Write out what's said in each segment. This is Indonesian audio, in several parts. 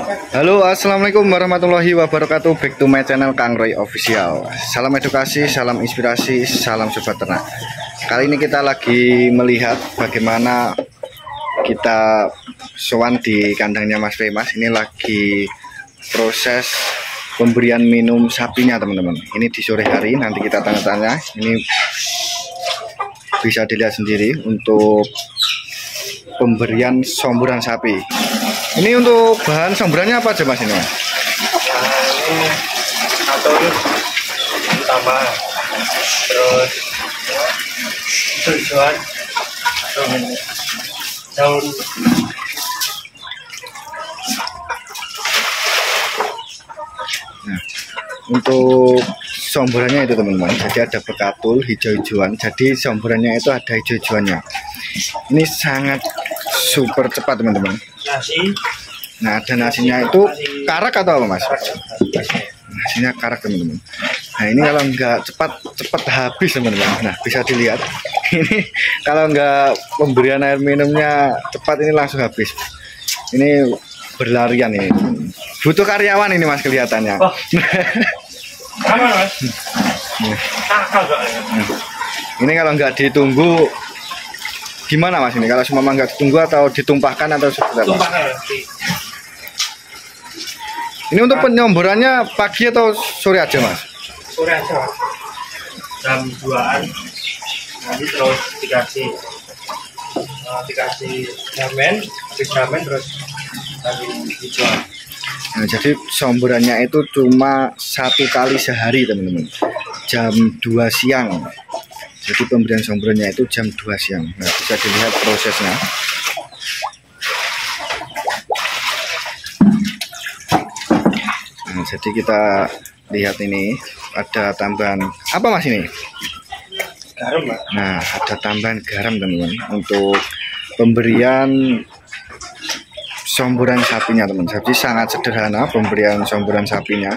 Halo, assalamualaikum warahmatullahi wabarakatuh. Back to my channel Kang Roy Official. Salam edukasi, salam inspirasi, salam sobat ternak. Kali ini kita lagi melihat bagaimana kita sowan di kandangnya Mas Primas. Ini lagi proses pemberian minum sapinya, teman-teman. Ini di sore hari, nanti kita tanya-tanya. Ini bisa dilihat sendiri untuk pemberian somburan sapi. Ini untuk bahan somburannya apa aja Mas ini? Atau utama, terus tujuan daun. Nah, untuk somburannya itu teman-teman, jadi ada bekatul hijau-hijauan, jadi somburannya itu ada hijau-hijauannya. Ini sangat super cepat teman-teman. Nasi. Nah, ada nasinya itu karak atau apa Mas? Nasinya karak teman-teman. Nah, ini kalau nggak cepat habis teman-teman. Nah, bisa dilihat ini kalau nggak pemberian air minumnya cepat, ini langsung habis. Ini berlarian ini. Butuh karyawan ini Mas kelihatannya. Oh. Aman Mas. Ini kalau nggak ditunggu gimana Mas ini? Kalau semua nggak ditunggu atau ditumpahkan atau seperti apa? Tumpahkan. Ini untuk penyomburannya pagi atau sore aja Mas? Sore aja Mas. Jam 2-an. Nanti terus dikasih ramen, habis ramen terus dijual. Nah, jadi somburannya itu cuma 1 kali sehari teman-teman, jam 2 siang. Jadi pemberian somburannya itu jam 2 siang. Nah, bisa dilihat prosesnya. Nah, jadi kita lihat ini ada tambahan apa Mas ini? Garam Mas. Nah, ada tambahan garam teman-teman untuk pemberian somburan sapinya teman. Jadi sangat sederhana pemberian somburan sapinya.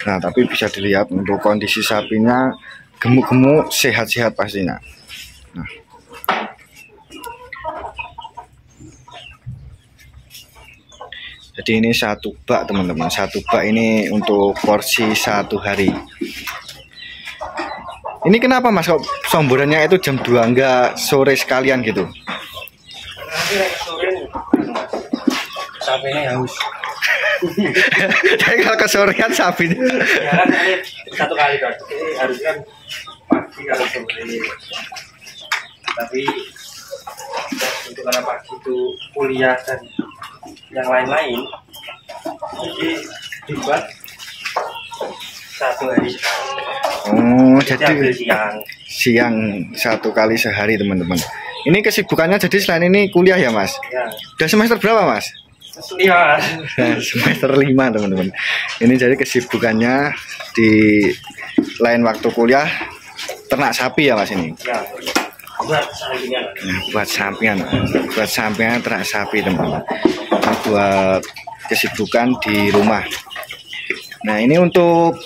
Nah, tapi bisa dilihat untuk kondisi sapinya gemuk-gemuk, sehat-sehat pastinya. Nah, jadi ini 1 bak teman-teman. 1 bak ini untuk porsi 1 hari. Ini kenapa Mas kok somburannya itu jam 2 enggak sore sekalian gitu? Nanti sore sapinya haus. Jadi kalau kesorean sapinya. Ya kan ini 1 kali kan. Ini harusnya pagi kalau sore. Tapi untuk karena pagi itu kuliah dan yang lain-lain, jadi dibuat 1 hari sekali. Oh, jadi siang 1 kali sehari teman-teman. Ini kesibukannya jadi selain ini kuliah ya Mas? ya. Udah semester berapa Mas? Iya. Nah, semester 5 teman-teman. Ini jadi kesibukannya di lain waktu kuliah ternak sapi ya Mas ini? Ya. Buat sampingan. Nah, buat sampingan ternak sapi teman-teman. Ini buat kesibukan di rumah. Nah, ini untuk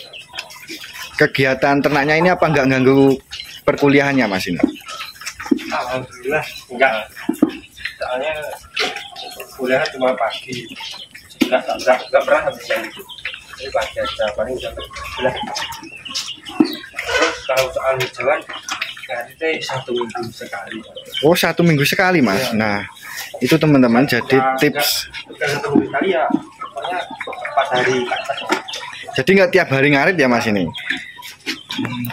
kegiatan ternaknya ini apa nggak ganggu perkuliahannya Mas ini? Alhamdulillah enggak. Soalnya kuliah cuma pagi. Enggak pernah habis jam itu. Ini pagi aja paling jam 11. Terus kalau soal hijauan itu 1 minggu sekali. Oh, 1 minggu sekali Mas. Ya. Nah, itu teman-teman jadi tips. 1 minggu sekali ya. Pokoknya 4 hari. Jadi nggak tiap hari ngarit ya Mas ini?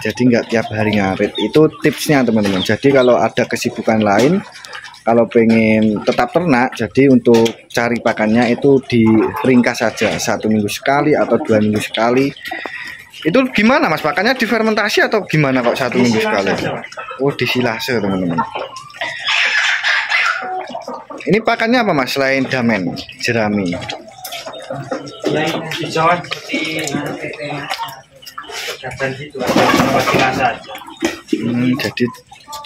Jadi nggak tiap hari ngarit. Itu tipsnya teman-teman. Jadi kalau ada kesibukan lain, kalau pengen tetap ternak, jadi untuk cari pakannya itu diringkas saja 1 minggu sekali atau 2 minggu sekali. Itu gimana Mas? Pakannya difermentasi atau gimana kok 1 minggu sekali? Oh, disilase teman-teman. Ini pakannya apa Mas selain damen, jerami? Ya, hijauan seperti gajan gitu aja, silase aja. Jadi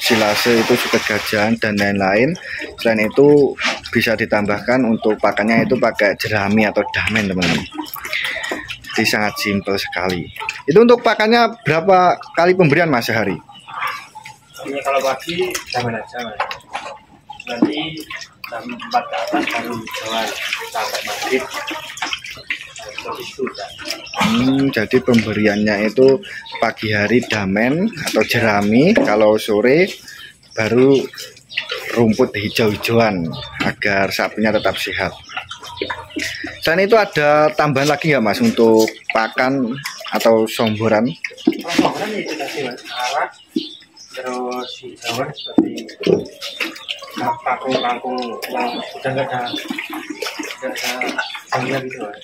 silase itu suket gajan dan lain-lain. Selain itu bisa ditambahkan untuk pakannya itu pakai jerami atau damen teman-teman. Jadi sangat simpel sekali. Itu untuk pakannya berapa kali pemberian Mas sehari? Ini kalau pagi damen aja Mas. Nanti jam 4 ke atas baru jual sampai maghrib. Jadi pemberiannya itu pagi hari damen atau jerami, kalau sore baru rumput hijau-hijauan agar sapinya tetap sehat. Selain itu ada tambahan lagi nggak Mas untuk pakan atau somboran? Somboran itu tadi Mas, arak, terus hijauan seperti kangkung-kangkung yang udah nggak ada jangnya gitu Mas.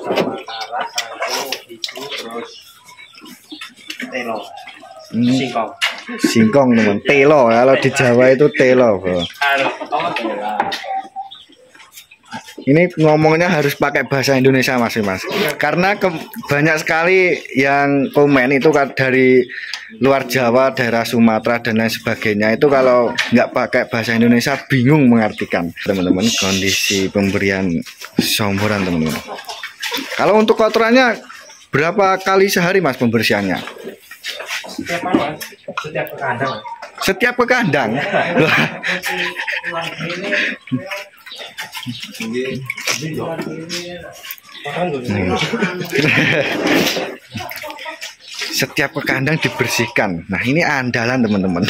Sama arak, kangkung, hijau, terus telo, singkong. Singkong teman, telo kalau di Jawa itu telo. Ini ngomongnya harus pakai bahasa Indonesia Mas, karena banyak sekali yang komen itu dari luar Jawa, daerah Sumatera dan lain sebagainya, itu kalau nggak pakai bahasa Indonesia bingung mengartikan teman-teman kondisi pemberian somboran teman-teman. Kalau untuk kotorannya berapa kali sehari Mas pembersihannya? Setiap Mas, setiap ke kandang. Setiap ke kandang. Setiap ke kandang dibersihkan. Nah, ini andalan teman-teman.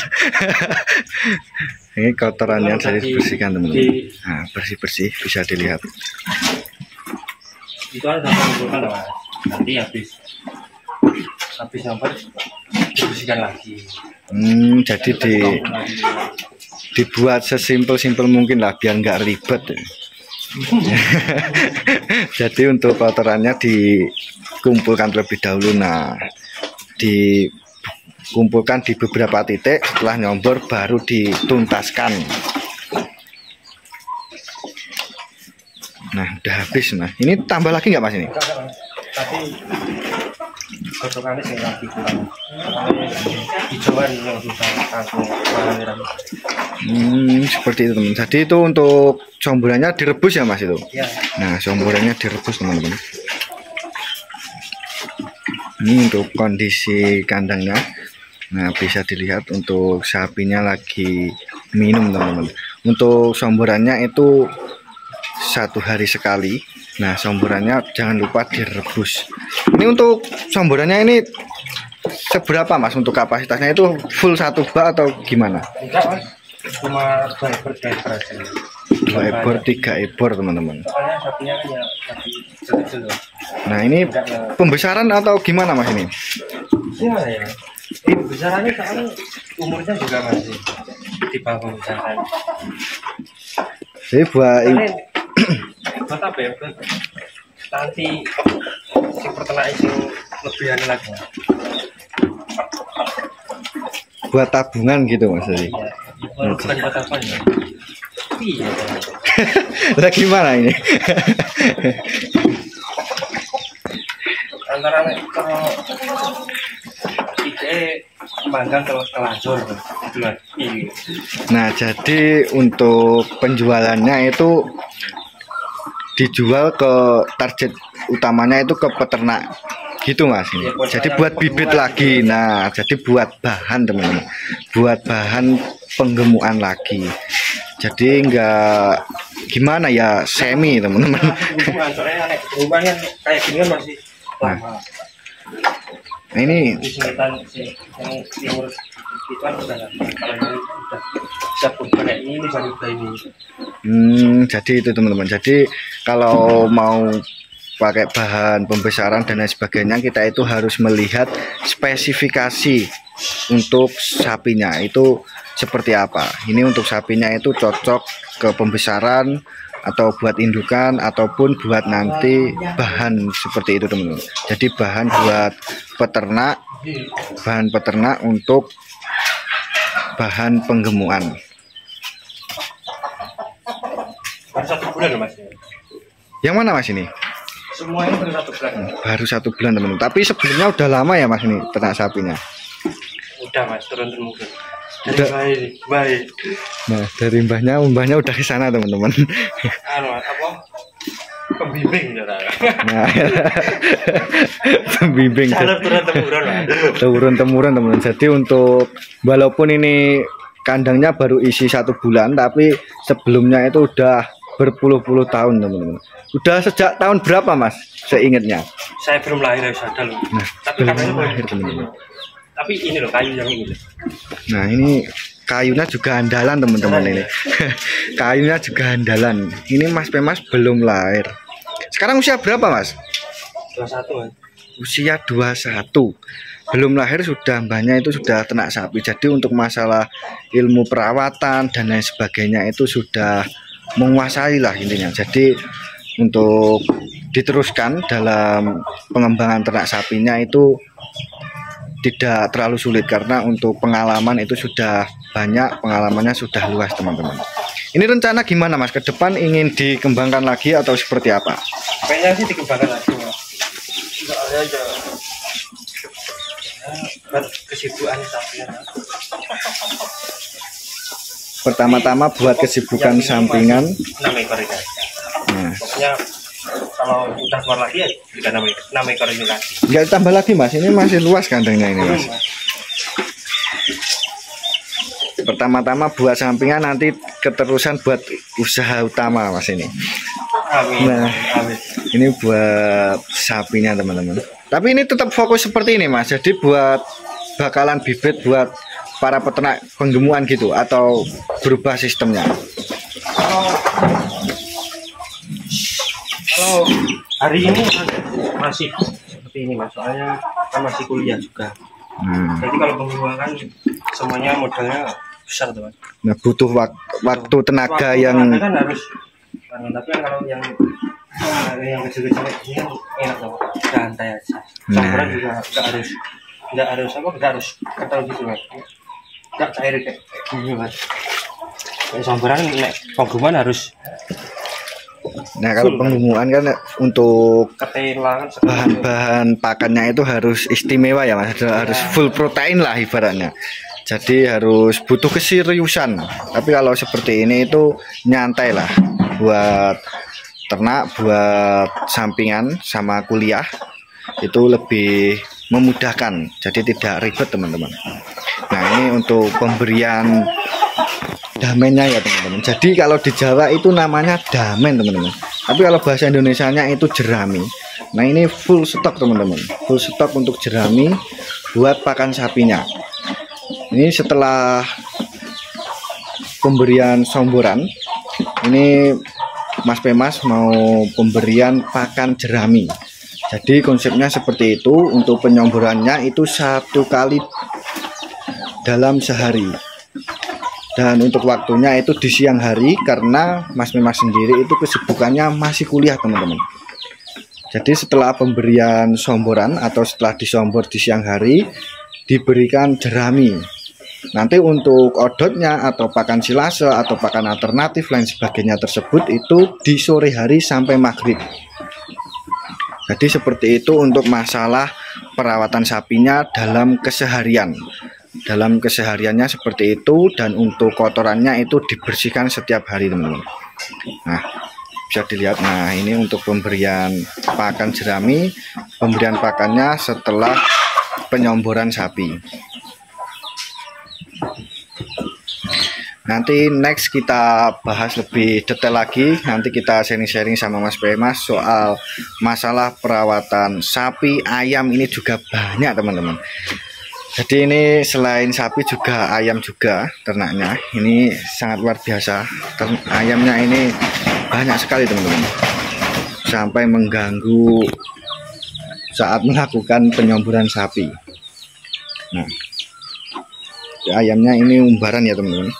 Ini kotorannya saya dibersihkan teman-teman. Nah, bersih-bersih bisa dilihat. Itu harus mengumpulkan Mas. Nanti habis sampah dibersihkan lagi. Jadi dibuat sesimpel-simpel mungkin lah biar nggak ribet. Jadi untuk kotorannya dikumpulkan terlebih dahulu. Nah, dikumpulkan di beberapa titik, setelah nyombor baru dituntaskan. Nah, udah habis Mas. Ini tambah lagi nggak Mas ini? Tapi kotorannya sih lagi kurang. Hijauan yang susah kangkung merah. Seperti itu teman. Jadi itu untuk somborannya direbus ya Mas itu? Ya. Nah, somborannya direbus teman-teman. Ini untuk kondisi kandangnya. Nah, bisa dilihat untuk sapinya lagi minum teman-teman. Untuk somborannya itu 1 hari sekali. Nah, somborannya jangan lupa direbus. Ini untuk somborannya ini seberapa Mas untuk kapasitasnya, itu full 1 bak atau gimana? Enggak Mas, cuma 2 ekor 3 ekor aja. 2 ekor 3 ekor teman-teman. Soalnya sapinya kan ya sapi kecil-kecil. Nah, ini pembesaran atau gimana Mas ini? Gimana ya? Pembesarannya soalnya umurnya juga masih di bawah pembesaran. Jadi buat apa ya? Nanti si peternak yang lebihan lagi. Buat tabungan gitu Mas tadi. Iya, bukan buat apa ya? Iya. Lah gimana ini? Antara kalau ide manggang kelanjur Nah, jadi untuk penjualannya itu dijual ke target utamanya itu ke peternak gitu Mas ini. Jadi buat bibit lagi. Nah, jadi buat bahan teman-teman, buat bahan penggemukan lagi. Jadi enggak gimana ya, semi teman-teman. Rumahnya kayak gini kan masih lama. Nah, ini yang timur itu kan udah kalau ini udah siap kayak ini baru ini. Jadi itu teman-teman. Jadi kalau mau pakai bahan pembesaran dan lain sebagainya, kita itu harus melihat spesifikasi untuk sapinya itu seperti apa. Ini untuk sapinya itu cocok ke pembesaran atau buat indukan ataupun buat nanti bahan seperti itu teman-teman. Jadi bahan buat peternak, bahan peternak untuk bahan penggemukan. Baru 1 bulan Mas. Yang mana Mas ini? Semuanya baru 1 bulan. Baru 1 bulan teman-teman. Tapi sebelumnya udah lama ya Mas ini ternak sapinya? Udah Mas, turun-temurun. Udah baik. Nah, dari mbahnya udah ke sana teman-teman. Apa? Pembimbing ya. Nah, pembimbing. Turun-temurun. Turun-temurun teman-teman. Jadi untuk walaupun ini kandangnya baru isi 1 bulan, tapi sebelumnya itu udah berpuluh-puluh tahun teman-teman. Udah sejak tahun berapa Mas? Seingatnya. Saya belum lahir ya sudah loh. Nah, Tapi belum katanya lahir teman-teman. Tapi ini loh kayu yang ini. Nah ini kayunya juga andalan teman-teman ini. Kayunya juga andalan. Ini Mas Pemas belum lahir. Sekarang usia berapa Mas? 21 kan. Usia 21. Belum lahir sudah mbahnya itu sudah ternak sapi. Jadi untuk masalah ilmu perawatan dan lain sebagainya itu sudah menguasai lah intinya. Jadi untuk diteruskan dalam pengembangan ternak sapinya itu tidak terlalu sulit karena untuk pengalaman itu sudah banyak, pengalamannya sudah luas teman-teman. Ini rencana gimana Mas? Ke depan ingin dikembangkan lagi atau seperti apa? Kayaknya sih dikembangkan lagi Mas. Soalnya aja kesibukan sampingan. Pertama-tama buat kesibukan sampingan. 6 ekor ini. Nah, Pokoknya kalau udah keluar lagi ya juga 6 ekor ini lagi. nggak tambah lagi Mas, ini masih luas kandangnya ini Mas. Pertama-tama buat sampingan, nanti keterusan buat usaha utama Mas ini. Amin. Nah, Amin. ini buat sapinya teman-teman. Tapi ini tetap fokus seperti ini Mas. Jadi buat bakalan bibit buat para peternak penggemuan gitu atau berubah sistemnya. Kalau hari ini masih seperti ini Mas, soalnya kan masih kuliah juga. Jadi kalau pengembangan semuanya modalnya besar teman. Nah, butuh waktu tenaga Waktu yang kan harus, tapi kalau yang kecil-kecil kayak gini kan enak loh, santai aja. Campuran juga nggak harus kental gitu Mas. Nggak cair kayak gini Mas. Kayak campuran nek penggemuan harus. Nah, kalau penggemuan kan untuk Ketelangan bahan-bahan pakannya itu harus istimewa ya Mas, harus full protein lah ibaratnya. Jadi harus butuh keseriusan. Tapi kalau seperti ini itu nyantai lah buat ternak, buat sampingan sama kuliah itu lebih memudahkan. Jadi tidak ribet teman-teman. Nah, ini untuk pemberian damennya ya teman-teman. Jadi kalau di Jawa itu namanya damen teman-teman. Tapi kalau bahasa Indonesianya itu jerami. Nah, ini full stok teman-teman. Full stok untuk jerami buat pakan sapinya. Ini setelah pemberian somboran, ini Mas Pemas mau pemberian pakan jerami. Jadi konsepnya seperti itu. Untuk penyomborannya itu 1 kali dalam sehari. Dan untuk waktunya itu di siang hari karena Mas Pemas sendiri itu kesibukannya masih kuliah teman-teman. Jadi setelah pemberian somboran atau setelah disombor di siang hari diberikan jerami. Nanti untuk odotnya atau pakan silase atau pakan alternatif lain sebagainya tersebut itu di sore hari sampai maghrib. Jadi seperti itu untuk masalah perawatan sapinya dalam keseharian. Dalam kesehariannya seperti itu, dan untuk kotorannya itu dibersihkan setiap hari teman-teman. Nah, bisa dilihat. Nah, ini untuk pemberian pakan jerami, pemberian pakannya setelah penyomboran sapi. Nanti next kita bahas lebih detail lagi. Nanti kita sharing-sharing sama Mas Pemas soal masalah perawatan sapi, ayam ini juga banyak teman-teman. Jadi ini selain sapi juga ayam juga ternaknya. Ini sangat luar biasa. Ayamnya ini banyak sekali teman-teman. Sampai mengganggu saat melakukan penyomboran sapi. Nah, ayamnya ini umbaran ya teman-teman.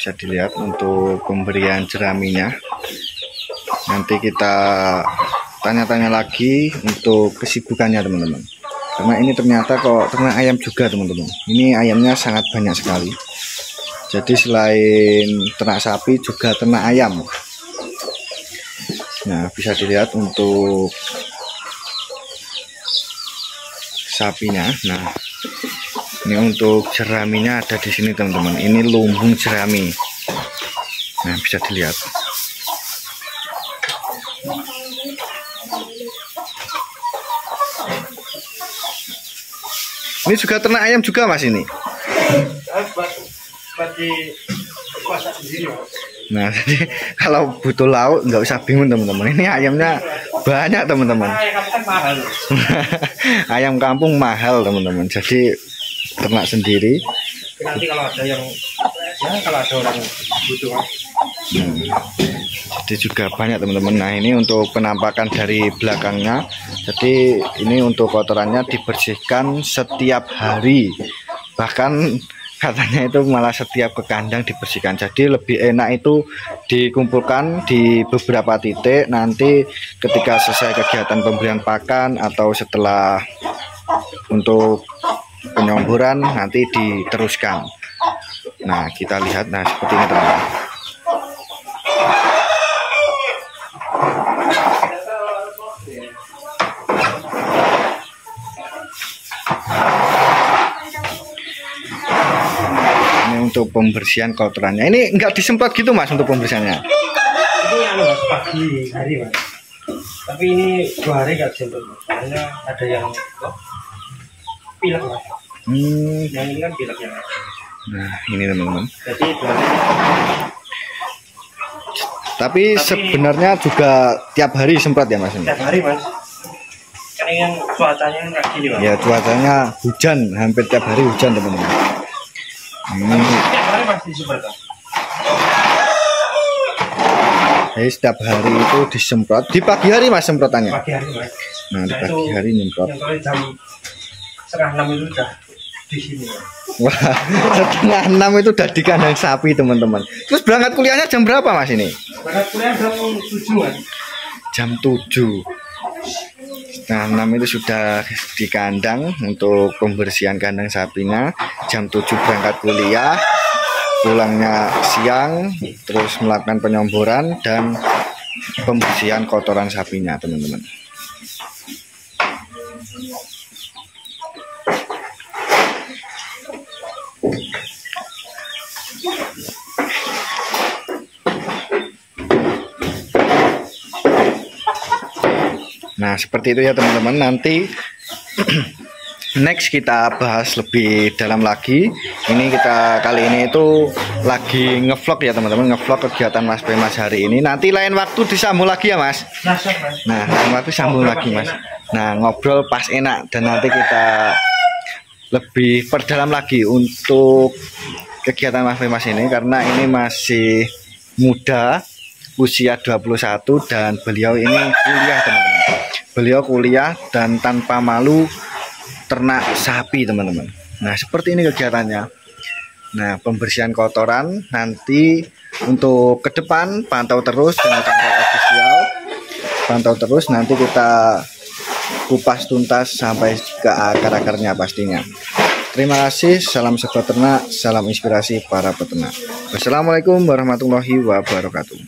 Bisa dilihat untuk pemberian jeraminya. Nanti kita tanya-tanya lagi untuk kesibukannya teman-teman, karena ini ternyata kok ternak ayam juga teman-teman. Ini ayamnya sangat banyak sekali. Jadi selain ternak sapi juga ternak ayam. Nah, bisa dilihat untuk sapinya. Nah, ini untuk jeraminya ada di sini teman-teman. Ini lumbung jerami. Nah, bisa dilihat. Ini juga ternak ayam juga Mas ini. Nah, jadi kalau butuh lauk nggak usah bingung teman-teman. Ini ayamnya banyak teman-teman. Ayam kampung mahal teman-teman. Jadi ternak sendiri. Nanti kalau ada yang kalau ada orang butuh. Jadi juga banyak teman-teman. Nah, ini untuk penampakan dari belakangnya. Jadi ini untuk kotorannya dibersihkan setiap hari. Bahkan katanya itu malah setiap ke kandang dibersihkan. Jadi lebih enak itu dikumpulkan di beberapa titik. Nanti ketika selesai kegiatan pemberian pakan atau setelah untuk penyomburan nanti diteruskan. Nah, kita lihat. Nah, seperti ini teman-teman. Untuk pembersihan kotorannya ini enggak disemprot gitu Mas untuk pembersihannya. Ini Mas, pagi hari Mas, tapi ini 2 hari enggak disemprot karena ada yang pilek Mas. Yang ini kan pilek yang. Nah, ini teman-teman. Jadi 2 hari. Tapi sebenarnya juga tiap hari semprot ya Mas? Tiap hari Mas. Kan yang cuacanya kayak gini Mas. Ya, cuacanya hujan, hampir tiap hari hujan teman-teman. Tiap hari pasti disemprot. Jadi setiap hari itu disemprot. Di pagi hari Mas semprotannya? Pagi hari Mas. Nah, di pagi hari nyemprot. Yang jam 5:30 itu udah di sini Mas. Wah, 5:30 itu udah di kandang sapi teman-teman. Terus berangkat kuliahnya jam berapa Mas ini? Berangkat kuliah jam 7 Mas. Jam 7. Nah, 6 itu sudah di kandang untuk pembersihan kandang sapinya. Jam 7 berangkat kuliah, pulangnya siang, terus melakukan penyomboran dan pembersihan kotoran sapinya teman-teman. Nah, seperti itu ya teman-teman. Nanti next kita bahas lebih dalam lagi. Ini kita kali ini itu lagi ngevlog ya teman-teman, ngevlog kegiatan Mas Primas hari ini. Nanti lain waktu disambung lagi ya Mas. Nah, lain waktu sambung lagi Mas. Nah, ngobrol pas enak dan nanti kita lebih perdalam lagi untuk kegiatan Mas Primas ini karena ini masih muda, usia 21 dan beliau ini kuliah teman-teman. Beliau kuliah dan tanpa malu ternak sapi teman-teman. Nah, seperti ini kegiatannya. Nah, pembersihan kotoran nanti untuk ke depan pantau terus dengan channel official. Pantau terus, nanti kita kupas tuntas sampai ke akar-akarnya pastinya. Terima kasih, salam sobat ternak, salam inspirasi para peternak. Wassalamualaikum warahmatullahi wabarakatuh.